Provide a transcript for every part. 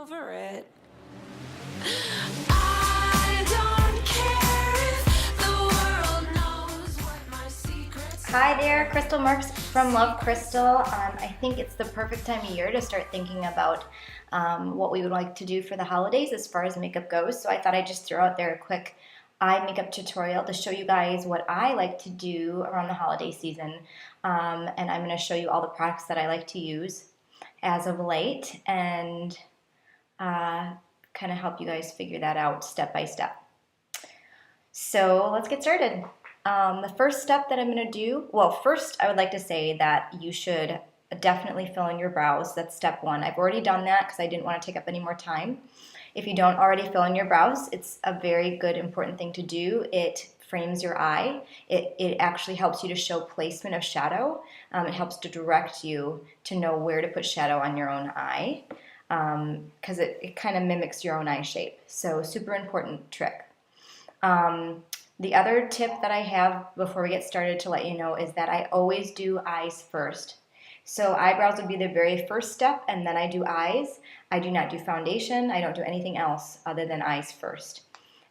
over it. I don't care if the world knows what my secrets are. Hi there, Krystle Marks from Love Krystle. I think it's the perfect time of year to start thinking about what we would like to do for the holidays as far as makeup goes. So I thought I'd just throw out there a quick eye makeup tutorial to show you guys what I like to do around the holiday season. And I'm going to show you all the products that I like to use as of late and kind of help you guys figure that out step by step. So let's get started. The first step that I'm going to do, well, first I would like to say that you should definitely fill in your brows. That's step one. I've already done that because I didn't want to take up any more time. If you don't already fill in your brows, it's a very good, important thing to do. It frames your eye. It actually helps you to show placement of shadow. It helps to direct you to know where to put shadow on your own eye because it kind of mimics your own eye shape. So super important trick. The other tip that I have before we get started to let you know is that I always do eyes first. So eyebrows would be the very first step, and then I do eyes. I do not do foundation. I don't do anything else other than eyes first.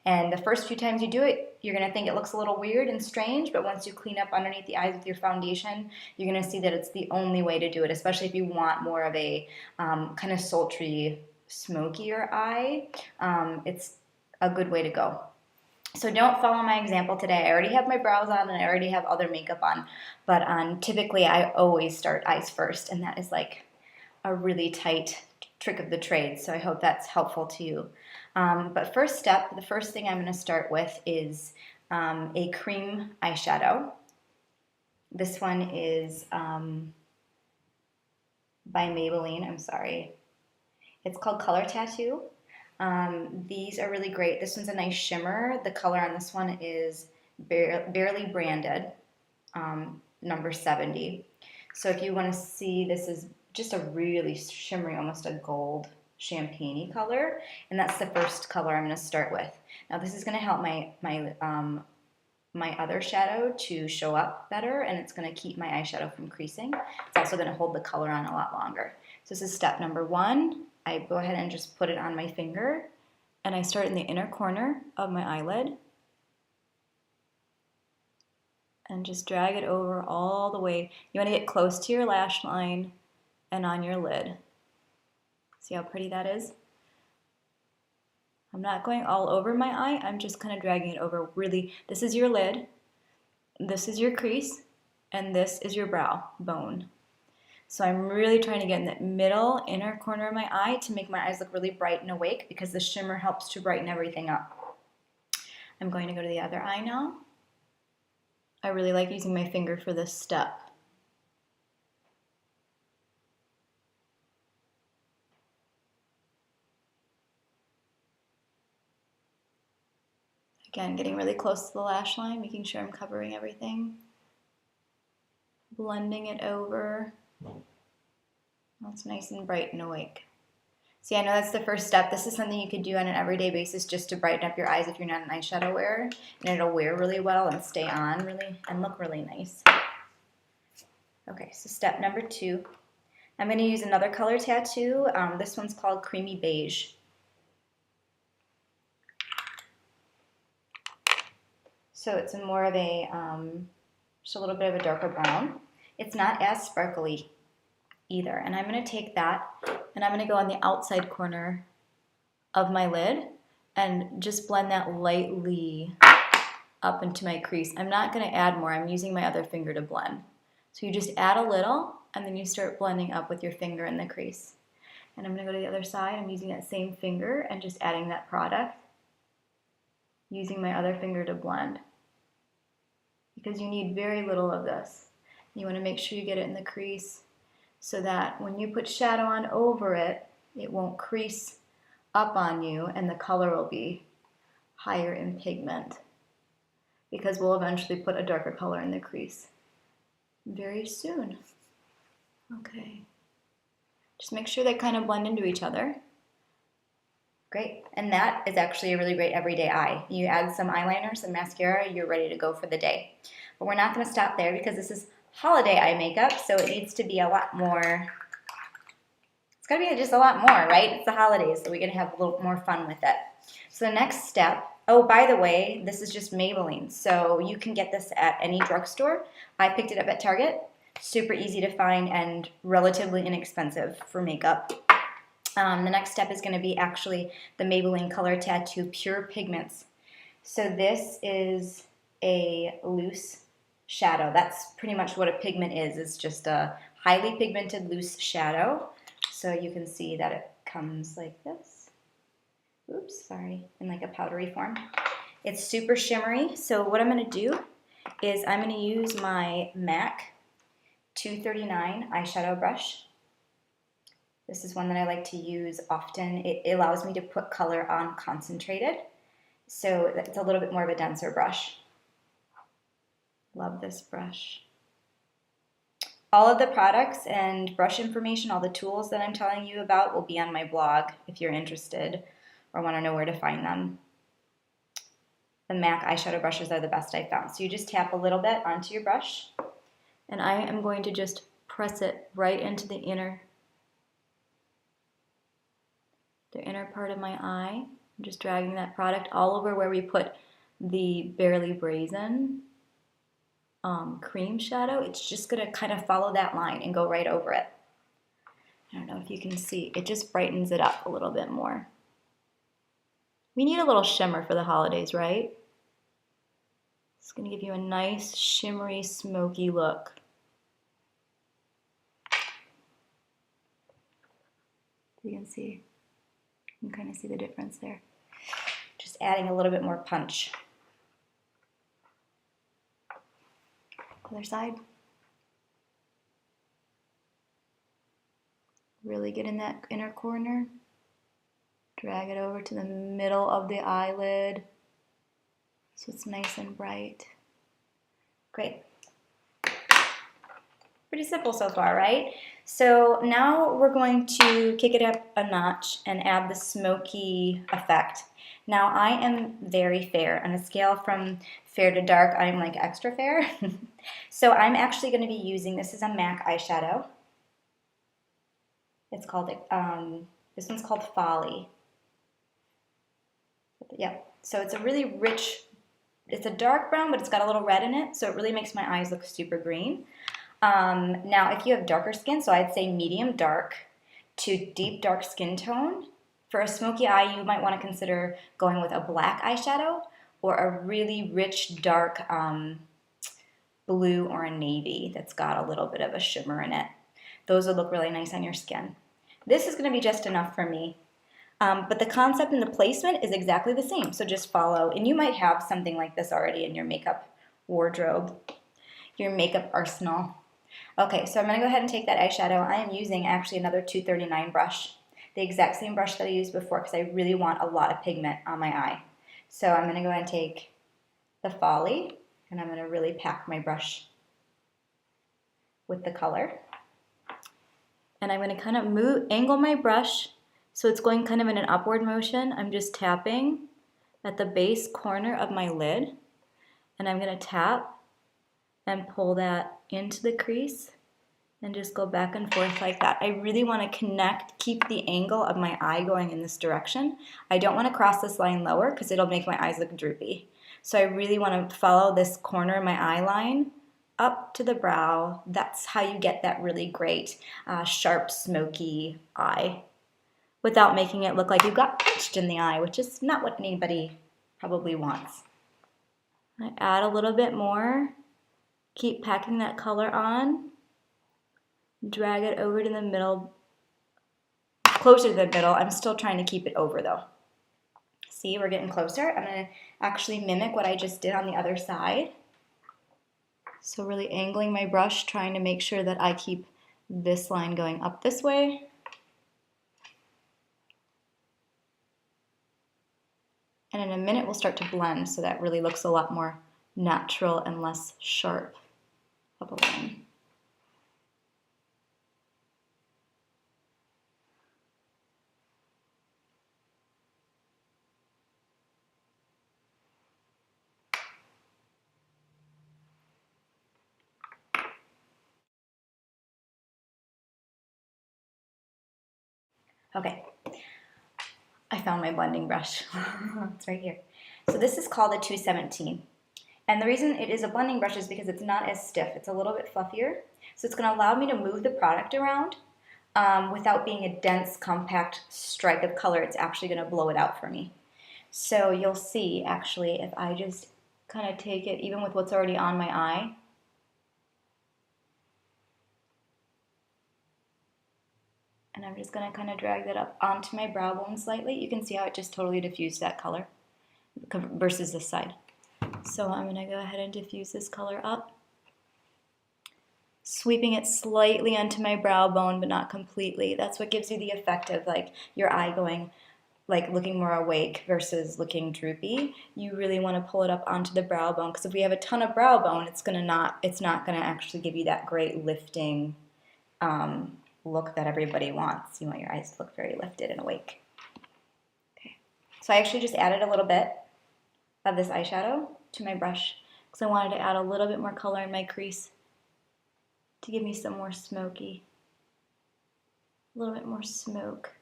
And the first few times you do it, you're going to think it looks a little weird and strange, but once you clean up underneath the eyes with your foundation, you're going to see that it's the only way to do it, especially if you want more of a kind of sultry, smokier eye. It's a good way to go. So don't follow my example today. I already have my brows on and I already have other makeup on, but typically I always start eyes first, and that is like a really tight trick of the trade, so I hope that's helpful to you. But first step, the first thing I'm going to start with is a cream eyeshadow. This one is by Maybelline, I'm sorry. It's called Color Tattoo. These are really great. This one's a nice shimmer. The color on this one is barely branded, number 70. So if you want to see, this is just a really shimmery, almost a gold champagne-y color, and that's the first color I'm going to start with. Now this is going to help my other shadow to show up better, and it's going to keep my eyeshadow from creasing. It's also going to hold the color on a lot longer. So this is step number one. I go ahead and just put it on my finger, and I start in the inner corner of my eyelid and just drag it over all the way. You want to get close to your lash line and on your lid. See how pretty that is? I'm not going all over my eye, I'm just kind of dragging it over really. This is your lid, this is your crease, and this is your brow bone. So I'm really trying to get in that middle inner corner of my eye to make my eyes look really bright and awake because the shimmer helps to brighten everything up. I'm going to go to the other eye now. I really like using my finger for this step. Again, getting really close to the lash line, making sure I'm covering everything. Blending it over. That's nice and bright and awake. See, I know that's the first step. This is something you could do on an everyday basis just to brighten up your eyes if you're not an eyeshadow wearer, and it'll wear really well and stay on really and look really nice. Okay, so step number two. I'm going to use another color tattoo. This one's called Creamy Beige. So it's more of a, just a little bit of a darker brown. It's not as sparkly either. And I'm going to take that and I'm going to go on the outside corner of my lid and just blend that lightly up into my crease. I'm not going to add more. I'm using my other finger to blend. So you just add a little and then you start blending up with your finger in the crease. And I'm going to go to the other side. I'm using that same finger and just adding that product, using my other finger to blend. Because you need very little of this. You want to make sure you get it in the crease so that when you put shadow on over it, it won't crease up on you and the color will be higher in pigment because we'll eventually put a darker color in the crease very soon. Okay. Just make sure they kind of blend into each other. Great. And that is actually a really great everyday eye. You add some eyeliner, some mascara, you're ready to go for the day. But we're not going to stop there because this is holiday eye makeup, so it needs to be a lot more It's gotta be just a lot more, right? It's the holidays, so we're gonna have a little more fun with it. So the next step, oh, by the way, this is just Maybelline. So you can get this at any drugstore. I picked it up at Target. Super easy to find and relatively inexpensive for makeup. The next step is gonna be actually the Maybelline Color Tattoo Pure Pigments. So this is a loose shadow. That's pretty much what a pigment is. It's just a highly pigmented loose shadow. So you can see that it comes like this. Oops, sorry, in like a powdery form. It's super shimmery. So what I'm gonna do is I'm gonna use my MAC 239 eyeshadow brush. This is one that I like to use often. It allows me to put color on concentrated. So it's a little bit more of a denser brush. Love this brush. All of the products and brush information, all the tools that I'm telling you about will be on my blog if you're interested or want to know where to find them. The MAC eyeshadow brushes are the best I've found. So you just tap a little bit onto your brush, and I am going to just press it right into the inner part of my eye. I'm just dragging that product all over where we put the Barely Brazen cream shadow. It's just gonna kind of follow that line and go right over it. I don't know if you can see, it just brightens it up a little bit more. We need a little shimmer for the holidays, right? It's gonna give you a nice, shimmery, smoky look. You can see, you can kind of see the difference there. Just adding a little bit more punch. Other side. Really get in that inner corner. Drag it over to the middle of the eyelid so it's nice and bright. Great. Pretty simple so far, right? So now we're going to kick it up a notch and add the smoky effect. Now I am very fair. On a scale from fair to dark, I'm like extra fair. So I'm actually going to be using, this is a MAC eyeshadow. It's called, this one's called Folly. Yeah, so it's a really rich, it's a dark brown, but it's got a little red in it, so it really makes my eyes look super green. Now, if you have darker skin, so I'd say medium dark to deep dark skin tone, for a smoky eye, you might want to consider going with a black eyeshadow or a really rich dark blue or a navy that's got a little bit of a shimmer in it. Those would look really nice on your skin. This is going to be just enough for me. But the concept and the placement is exactly the same, so just follow. And you might have something like this already in your makeup wardrobe, your makeup arsenal. Okay, so I'm going to go ahead and take that eyeshadow. I am using actually another 239 brush, the exact same brush that I used before because I really want a lot of pigment on my eye. So I'm going to go ahead and take the Folly, and I'm going to really pack my brush with the color. And I'm going to kind of angle my brush so it's going kind of in an upward motion. I'm just tapping at the base corner of my lid, and I'm going to tap and pull that into the crease and just go back and forth like that. I really want to keep the angle of my eye going in this direction. I don't want to cross this line lower because it'll make my eyes look droopy. So I really want to follow this corner of my eye line up to the brow. That's how you get that really great, sharp, smoky eye without making it look like you got punched in the eye, which is not what anybody probably wants. I add a little bit more. Keep packing that color on. Drag it over to the middle, closer to the middle. I'm still trying to keep it over though. See, we're getting closer. I'm going to actually mimic what I just did on the other side. So really angling my brush, trying to make sure that I keep this line going up this way. And in a minute, we'll start to blend so that really looks a lot more natural and less sharp of a line. Okay, I found my blending brush. It's right here. So this is called a 217. And the reason it is a blending brush is because it's not as stiff. It's a little bit fluffier. So it's going to allow me to move the product around without being a dense, compact strike of color. It's actually going to blow it out for me. So you'll see, actually, if I just kind of take it, even with what's already on my eye, and I'm just going to kind of drag that up onto my brow bone slightly. You can see how it just totally diffused that color versus this side. So I'm going to go ahead and diffuse this color up, sweeping it slightly onto my brow bone, but not completely. That's what gives you the effect of like your eye going, like looking more awake versus looking droopy. You really want to pull it up onto the brow bone, because if we have a ton of brow bone, it's not going to actually give you that great lifting look that everybody wants. You want your eyes to look very lifted and awake. Okay, so I actually just added a little bit of this eyeshadow to my brush because I wanted to add a little bit more color in my crease to give me some more smoky, a little bit more smoke.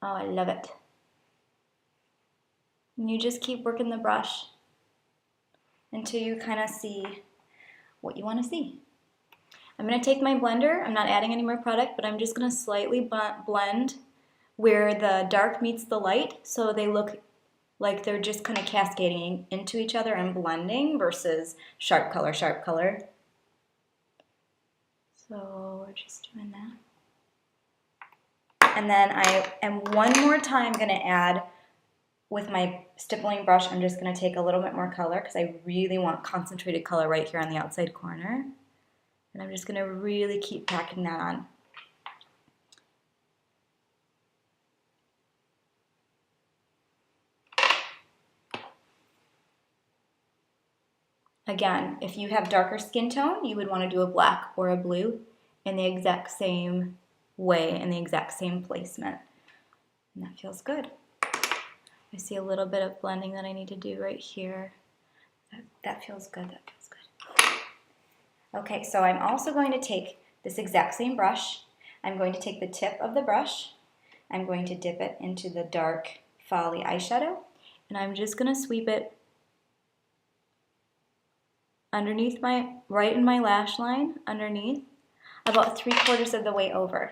Oh, I love it. And you just keep working the brush until you kind of see what you want to see. I'm going to take my blender. I'm not adding any more product, but I'm just going to slightly blend where the dark meets the light, so they look like they're just kind of cascading into each other and blending versus sharp color, sharp color. So we're just doing that. And then I am one more time going to add, with my stippling brush, I'm just going to take a little bit more color because I really want concentrated color right here on the outside corner. And I'm just going to really keep packing that on. Again, if you have darker skin tone, you would want to do a black or a blue in the exact same way, in the exact same placement. And that feels good. I see a little bit of blending that I need to do right here. That feels good, that feels good. Okay, so I'm also going to take this exact same brush. I'm going to take the tip of the brush. I'm going to dip it into the dark Folly eyeshadow. And I'm just going to sweep it underneath right in my lash line, underneath, about 3/4 of the way over.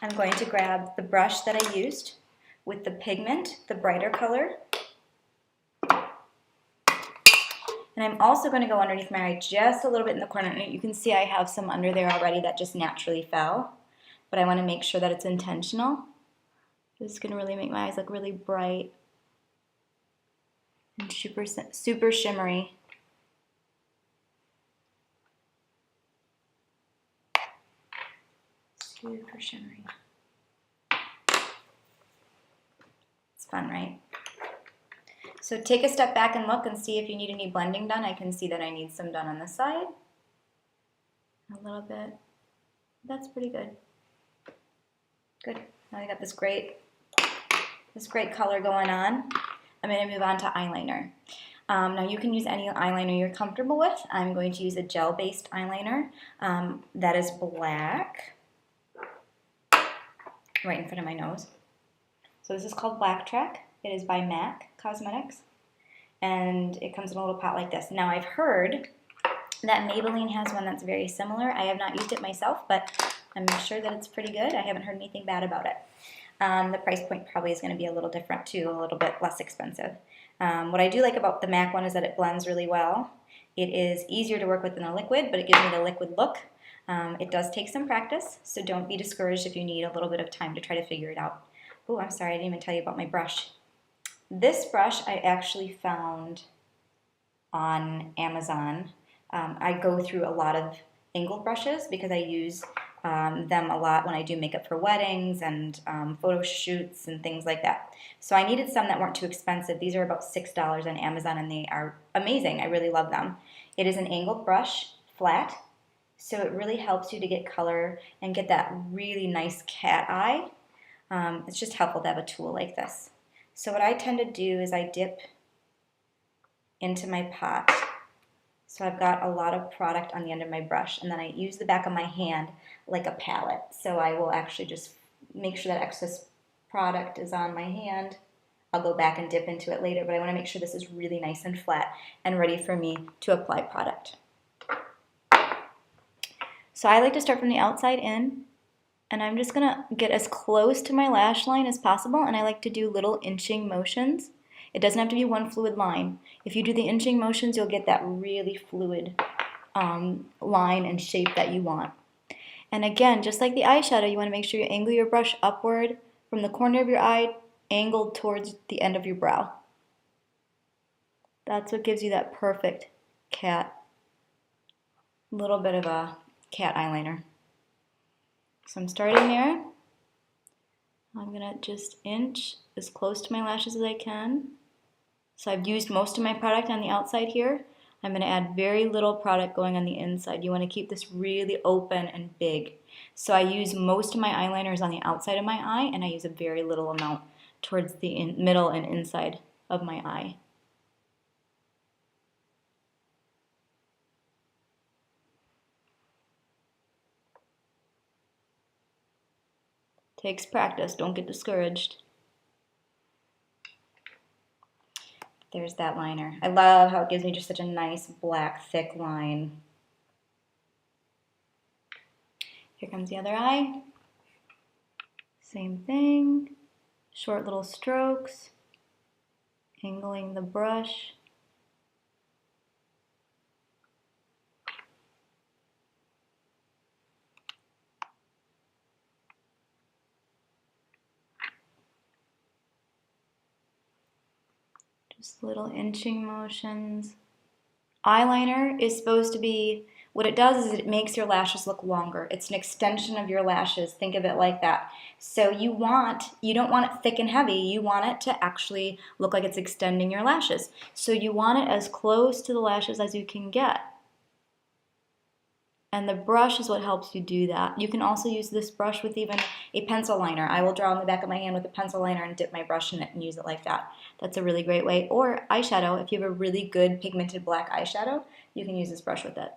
I'm going to grab the brush that I used with the pigment, the brighter color. And I'm also going to go underneath my eye just a little bit in the corner. And you can see I have some under there already that just naturally fell. But I want to make sure that it's intentional. This is going to really make my eyes look really bright and super shimmery. Super shimmery. It's fun, right? So take a step back and look and see if you need any blending done. I can see that I need some done on this side. A little bit. That's pretty good. Good. Now I got this great color going on. I'm going to move on to eyeliner. Now you can use any eyeliner you're comfortable with. I'm going to use a gel-based eyeliner that is black, right in front of my nose. So this is called Black Track. It is by MAC Cosmetics, and it comes in a little pot like this. Now I've heard that Maybelline has one that's very similar. I have not used it myself, but I'm sure that it's pretty good. I haven't heard anything bad about it. The price point probably is going to be a little different too, a little bit less expensive. What I do like about the MAC one is that it blends really well. It is easier to work with than a liquid, but it gives me the liquid look. It does take some practice, so don't be discouraged if you need a little bit of time to try to figure it out. Oh, I'm sorry, I didn't even tell you about my brush. This brush I actually found on Amazon. I go through a lot of angled brushes because I use them a lot when I do makeup for weddings and photo shoots and things like that. So I needed some that weren't too expensive. These are about $6 on Amazon and they are amazing. I really love them. It is an angled brush, flat, so it really helps you to get color and get that really nice cat eye. It's just helpful to have a tool like this. So what I tend to do is I dip into my pot. So I've got a lot of product on the end of my brush, and then I use the back of my hand like a palette. So I will actually just make sure that excess product is on my hand. I'll go back and dip into it later, but I want to make sure this is really nice and flat and ready for me to apply product. So I like to start from the outside in, and I'm just going to get as close to my lash line as possible, and I like to do little inching motions. It doesn't have to be one fluid line. If you do the inching motions, you'll get that really fluid line and shape that you want. And again, just like the eyeshadow, you want to make sure you angle your brush upward from the corner of your eye, angled towards the end of your brow. That's what gives you that perfect cat, little bit of a cat eyeliner. So I'm starting there. I'm gonna just inch as close to my lashes as I can. So I've used most of my product on the outside here. I'm going to add very little product going on the inside. You want to keep this really open and big. So I use most of my eyeliners on the outside of my eye, and I use a very little amount towards the middle and inside of my eye. Takes practice, don't get discouraged. There's that liner. I love how it gives me just such a nice black thick line. Here comes the other eye. Same thing. Short little strokes. Angling the brush. Just little inching motions. Eyeliner is supposed to be, what it does is it makes your lashes look longer. It's an extension of your lashes. Think of it like that. So you don't want it thick and heavy. You want it to actually look like it's extending your lashes. So you want it as close to the lashes as you can get. And the brush is what helps you do that. You can also use this brush with even a pencil liner. I will draw on the back of my hand with a pencil liner and dip my brush in it and use it like that. That's a really great way. Or eyeshadow, if you have a really good pigmented black eyeshadow, you can use this brush with it.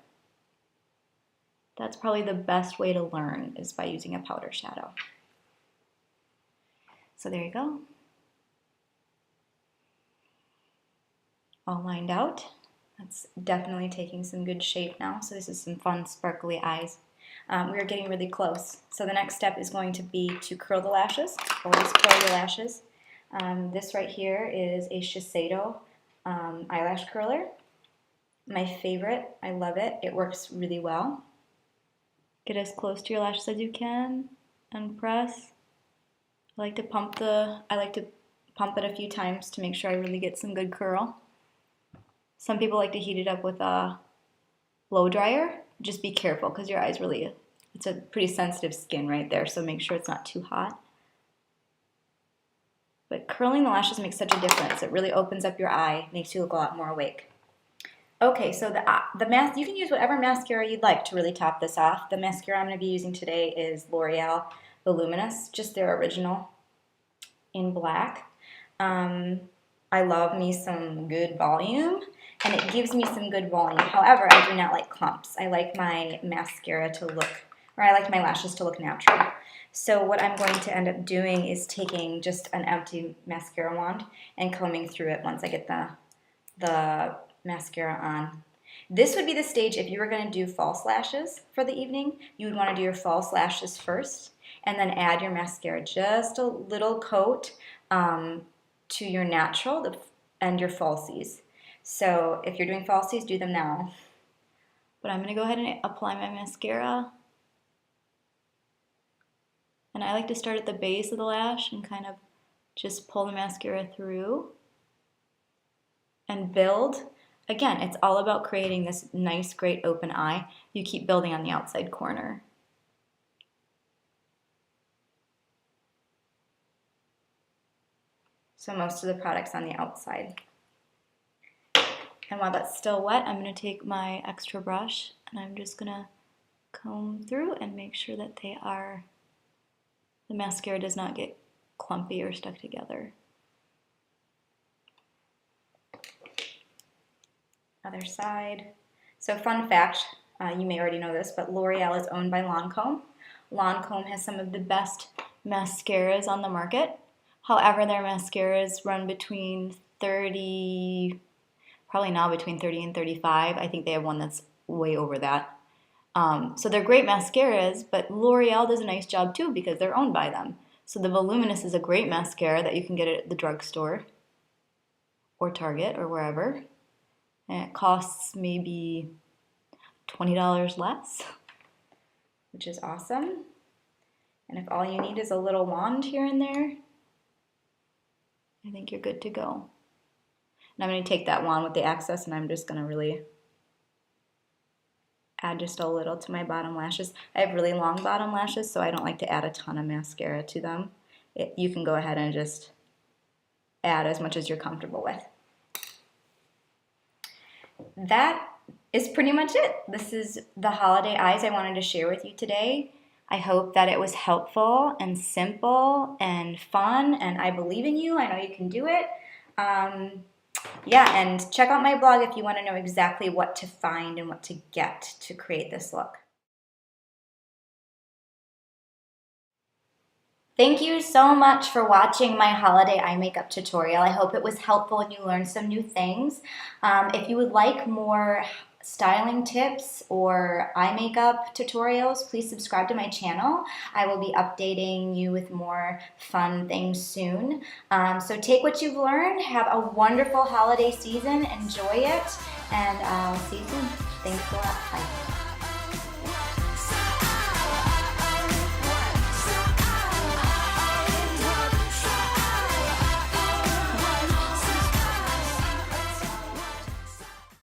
That's probably the best way to learn, is by using a powder shadow. So there you go. All lined out. That's definitely taking some good shape now. So this is some fun sparkly eyes. We are getting really close. So the next step is going to be to curl the lashes. Always curl your lashes. This right here is a Shiseido eyelash curler. My favorite. I love it. It works really well. Get as close to your lashes as you can and press. I like to pump it a few times to make sure I really get some good curl. Some people like to heat it up with a blow dryer. Just be careful because your eyes really, it's a pretty sensitive skin right there, so make sure it's not too hot. But curling the lashes makes such a difference. It really opens up your eye, makes you look a lot more awake. Okay, so the mask, you can use whatever mascara you'd like to really top this off. The mascara I'm going to be using today is L'Oreal Voluminous, just their original in black. I love me some good volume, and it gives me some good volume. However, I do not like clumps. I like my mascara to look, or I like my lashes to look natural. So what I'm going to end up doing is taking just an empty mascara wand and combing through it once I get the mascara on. This would be the stage if you were going to do false lashes for the evening. You would want to do your false lashes first and then add your mascara, just a little coat to your natural and your falsies. So if you're doing falsies, do them now. But I'm going to go ahead and apply my mascara. And I like to start at the base of the lash and kind of just pull the mascara through and build. Again, it's all about creating this nice, great open eye. You keep building on the outside corner. So most of the product's on the outside. And while that's still wet, I'm going to take my extra brush and I'm just going to comb through and make sure that the mascara does not get clumpy or stuck together. Other side. So fun fact, you may already know this, but L'Oreal is owned by Lancome. Lancome has some of the best mascaras on the market. However, their mascaras run between 30, probably now between 30 and 35. I think they have one that's way over that. So they're great mascaras, but L'Oreal does a nice job too because they're owned by them. So the Voluminous is a great mascara that you can get at the drugstore or Target or wherever. And it costs maybe $20 less, which is awesome. And if all you need is a little wand here and there, I think you're good to go. And I'm going to take that wand with the excess and I'm just going to really add just a little to my bottom lashes. I have really long bottom lashes, so I don't like to add a ton of mascara to them. You can go ahead and just add as much as you're comfortable with. That is pretty much it. This is the holiday eyes I wanted to share with you today. I hope that it was helpful and simple and fun, and I believe in you. I know you can do it. Yeah, and check out my blog if you want to know exactly what to find and what to get to create this look. Thank you so much for watching my holiday eye makeup tutorial. I hope it was helpful and you learned some new things. If you would like more styling tips or eye makeup tutorials, please subscribe to my channel. I will be updating you with more fun things soon. So take what you've learned, have a wonderful holiday season, enjoy it, and I'll see you soon. Thanks a lot. Bye.